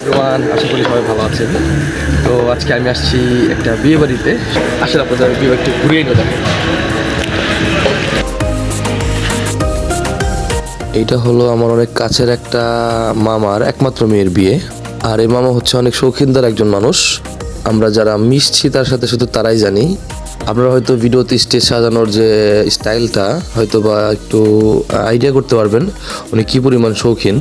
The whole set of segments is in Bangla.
এভরিওয়ান, আশা করি সবাই ভালো আছেন। তো আজকে আমি আসছি একটা বিয়ে বাড়িতে। আসলে আপনাদের বিয়ে একটু ঘুরিয়ে নিয়ে যাবো। এইটা হলো আমার অনেক কাছের একটা মামার একমাত্র মেয়ের বিয়ে। আর এই মামা হচ্ছে অনেক শৌখিনদার একজন মানুষ। আমরা যারা মিশছি তার সাথে শুধু তারাই জানি। আপনারা হয়তো ভিডিওতে স্টেজ সাজানোর যে স্টাইলটা হয়তো বা একটু আইডিয়া করতে পারবেন উনি কী পরিমাণ শৌখিন।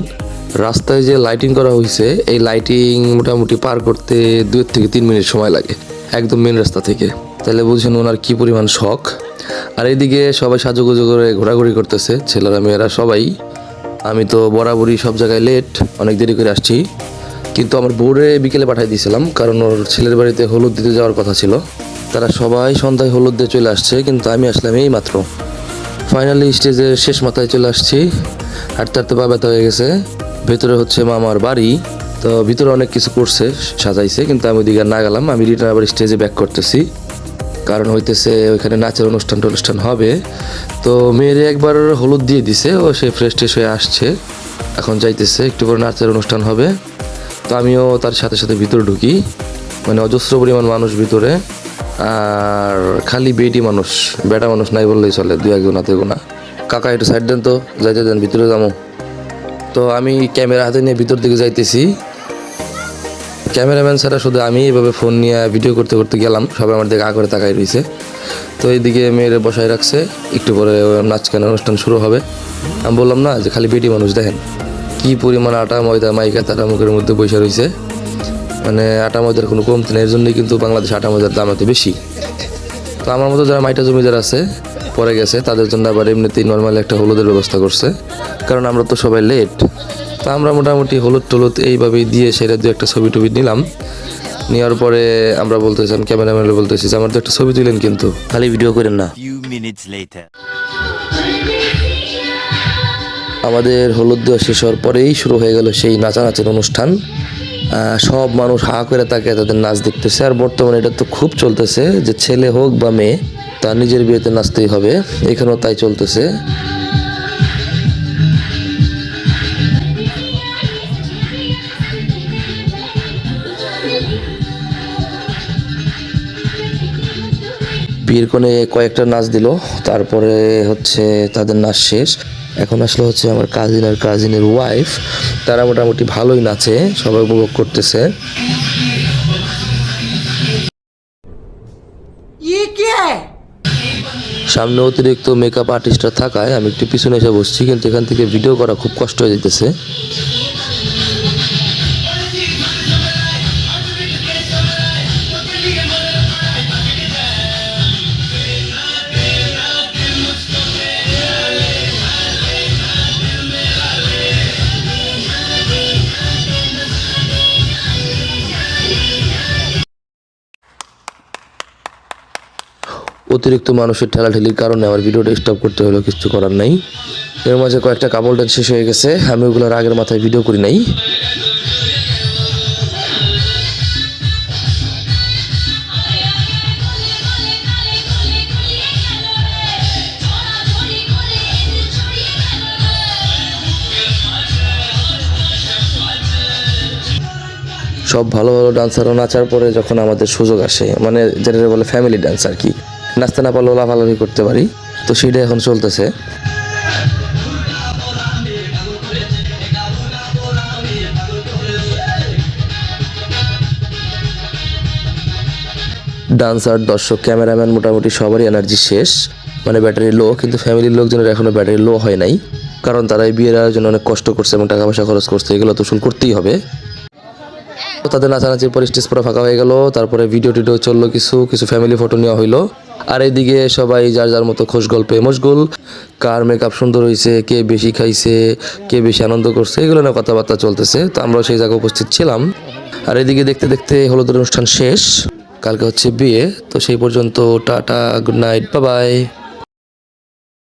রাস্তায় যে লাইটিং করা হয়েছে, এই লাইটিং মোটামুটি পার করতে 2 থেকে 3 মিনিট সময় লাগে একদম মেন রাস্তা থেকে। তাহলে বুঝছেন ওনার কী পরিমাণ শখ। আর এইদিকে সবাই সাজুগুজু করে ঘোরাঘুরি করতেছে, ছেলেরা মেয়েরা সবাই। আমি তো বরাবরই সব জায়গায় লেট, অনেক দেরি করে আসছি। কিন্তু আমার বউরে বিকেলে পাঠিয়ে দিয়েছিলাম, কারণ ওর ছেলের বাড়িতে হলুদ দিতে যাওয়ার কথা ছিল। তারা সবাই সন্ধ্যায় হলুদ দিয়ে চলে আসছে, কিন্তু আমি আসলাম এই মাত্র। ফাইনালি স্টেজের শেষ মাথায় চলে আসছি। হাঁটতে হাঁটতে পা ব্যথা হয়ে গেছে। ভেতরে হচ্ছে মামার বাড়ি, তো ভিতরে অনেক কিছু করছে, সাজাইছে, কিন্তু আমি ওইদিকে না গেলাম। আমি রিটার্ন আবার স্টেজে ব্যাক করতেছি, কারণ হইতেছে ওইখানে নাচের অনুষ্ঠান হবে। তো মেয়েরে একবার হলুদ দিয়ে দিছে, ও সে ফ্রেশ ট্রেশ হয়ে আসছে, এখন যাইতেছে, একটু পরে নাচের অনুষ্ঠান হবে। তো আমিও তার সাথে সাথে ভিতরে ঢুকি। মানে অজস্র পরিমাণ মানুষ ভিতরে, আর খালি বেটা মানুষ নাই বললেই চলে, 2-1 হাতে গোনা। কাকা একটু সাইড দেন তো, যাইতে দেন, ভিতরে যাবো। তো আমি ক্যামেরা হাতে নিয়ে ভিতর দিকে যাইতেছি। ক্যামেরাম্যান ছাড়া শুধু আমি এভাবে ফোন নিয়ে ভিডিও করতে করতে গেলাম, সবাই আমার দিকে করে তাকাই রয়েছে। তো এইদিকে মেয়েরে বসায় রাখছে, একটু পরে নাচ গান অনুষ্ঠান শুরু হবে। আমি বললাম না যে খালি বেটি মানুষ, দেখেন কি পরিমাণ আটা ময়দা মাইকা তারা মুখের মধ্যে বসে রয়েছে। মানে আটা ময়দার কোনো কমতি নেই, এর জন্যই কিন্তু বাংলাদেশে আটা ময়দার দাম এত বেশি। তো আমার মতো যারা মাইটা জমিদার আছে পরে গেছে, তাদের জন্য আবার এমনিতেই নর্মালি একটা হলুদের ব্যবস্থা করছে, কারণ আমরা তো সবাই লেট। তো আমরা মোটামুটি হলুদ টলুদ এইভাবেই দিয়ে সেটা 2-1 ছবি টবি নিলাম। নেওয়ার পরে আমরা বলতেছিলাম, ক্যামেরাম্যান বলতেছি যে আমার তো একটা ছবি তুলেন, কিন্তু খালি ভিডিও করেন না। আমাদের হলুদ দেওয়া শেষ হওয়ার পরেই শুরু হয়ে গেল সেই নাচানাচের অনুষ্ঠান। সব মানুষ হা করে তাকে তাদের নাচ দেখতেছে। আর বর্তমানে এটা তো খুব চলতেছে যে ছেলে হোক বা মেয়ে, তার নিজের বিয়েতে নাচতেই হবে, এখানেও তাই চলতেছে। বিয়ের কোণে কয়েকটা নাচ দিল, তারপরে হচ্ছে তাদের নাচ শেষ। এখন আসলে হচ্ছে আমার কাজিন আর কাজিনের ওয়াইফ, তারা মোটামুটি ভালোই নাচে, সবাই উপভোগ করতেছে। সামনে অতিরিক্ত মেকআপ আর্টিস্টরা থাকায় আমি একটু পিছনে এসে বসছি, কিন্তু এখান থেকে ভিডিও করা খুব কষ্ট হয়ে যেতেছে। অতিরিক্ত মানুষের ঠেলাঠেলির কারণে আমার ভিডিওটা স্টপ করতে হলো, কিছু করার নাই। এর মাঝে কয়েকটা কাপল ডান্স শেষ হয়ে গেছে, আমি ওগুলোর আগের মাথায় ভিডিও করি নাই। সব ভালো ভালো ডান্সারও নাচার পরে যখন আমাদের সুযোগ আসে, মানে যেটা বলে ফ্যামিলি ডান্স আর কি, নাচতে না পারলেও লাফালাফি করতে পারি, তো সেটাই এখন চলতেছে। ডান্সার, দর্শক, ক্যামেরাম্যান মোটামুটি সবারই এনার্জি শেষ, মানে ব্যাটারি লো। কিন্তু ফ্যামিলির লোকজনের এখনও ব্যাটারি লো হয় নাই, কারণ তারা এই বিয়ের আয়োজনে অনেক কষ্ট করছে এবং টাকা পয়সা খরচ করছে, এগুলো তো শুরু করতেই হবে। তাদের নাচানাচির পরে স্টেজ পুরো ফাঁকা হয়ে গেল। তারপরে ভিডিও টিডিও চললো, কিছু ফ্যামিলি ফটো নেওয়া হইলো। আর এইদিকে সবাই যার যার মতো খোশ গল্পে মশগুল। কার মেকআপ সুন্দর হয়েছে, কে বেশি খাইছে, কে বেশি আনন্দ করছে, এগুলো না কথাবার্তা চলতেছে। তো আমরাও সেই জায়গায় উপস্থিত ছিলাম। আর এদিকে দেখতে দেখতে হলুদের অনুষ্ঠান শেষ, কালকে হচ্ছে বিয়ে। তো সেই পর্যন্ত tata, good night, bye bye.